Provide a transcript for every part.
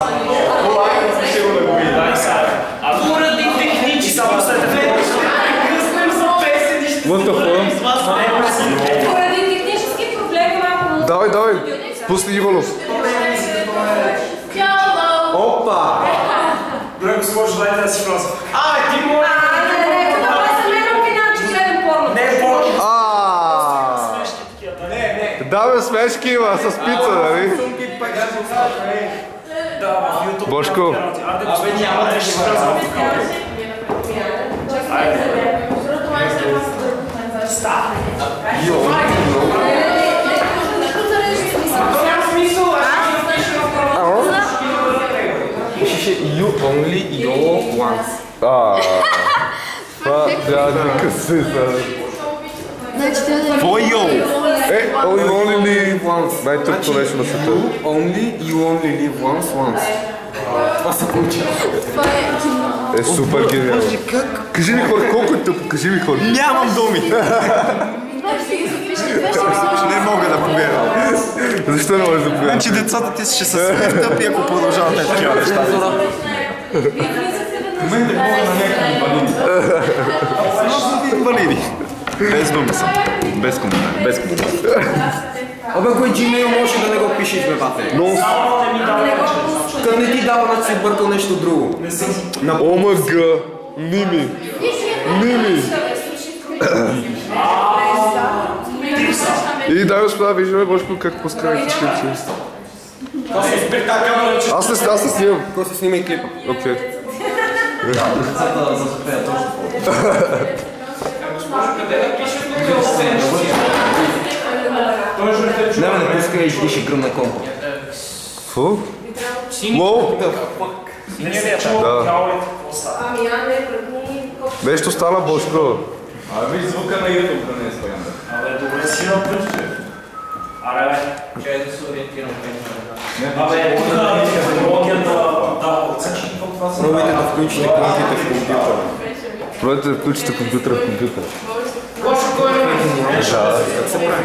Поради технически Поради технически проблеми малко... Давай, пусни Иванов. Опа! Добре, госпожо, дайте да си вляза. Ти моля! Това за мен обвинявам, че гледам порно. Не, порно! Да, бе, смешки има, с пица, нали? Да, в YouTube. Бошко. Абе, няма да ще вляза в канала. Пишеше you only, you once. Това трябва да ми къси, Твой йо! only live once. Най-тъпто нещо на света. You only live once. Това се получава. Супер гениално. Кажи ми хора, колко е тъпо, кажи ми хора. Нямам думи! Не мога да повярвам. Защо не можеш да повярваш? Значи децата ти ще са супер тъпи, ако продължават такива неща. В момента мога на някакви инвалиди. Без думи съм. Без коментар. Абе, кой Gmail може да не го пишеш, бе, бате? Но... Та не ти дава да си бъркал нещо друго. ОМГ! Мими! И да, господа, виждаме Бошко как поскарах всички учи. Аз не снимам. Кой се снима и клипа? Окей. Не пускай и ще гръмна компа. Фу? Лоу? Да. Нещо стана, Бошко. Виж звука на YouTube да не е споян. Добре си напръщи. Чай да се ориентирам Пробайте да включите компите в компютъра. Пробайте да включите компютъра в компютъра. Да, как се прави?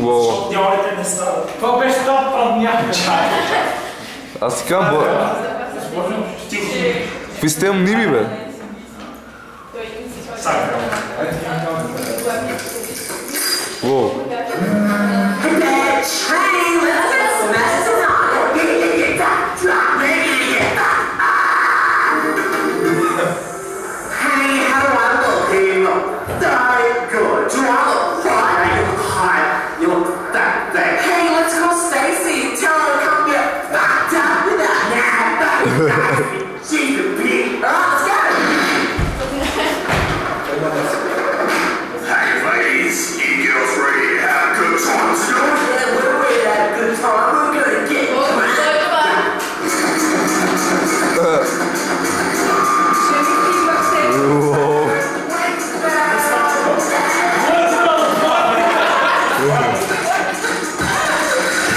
Уоу. Това беше това правняка. Аз ти казвам, какви сте мними, бе? Уоу.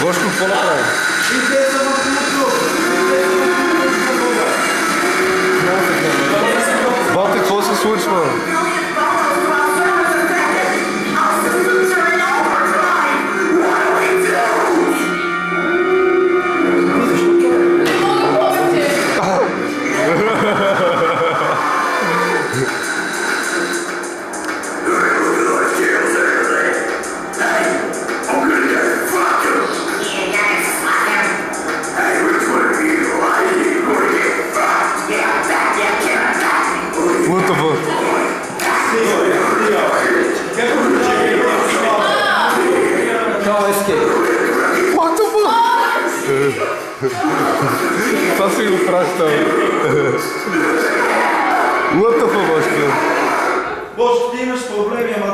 Бошко, какво направи? Бате, какво се случва? What the fuck? What the fuck? Това си го пращал. What the fuck, Бошко? Бошко, ти имаш проблеми, ама...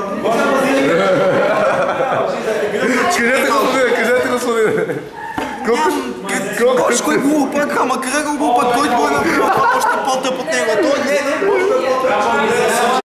Кажете го, слуди. Бошко е глупак, ама кръгъл глупак, който го е направил, това още по-тъп от него. Той не е глупак.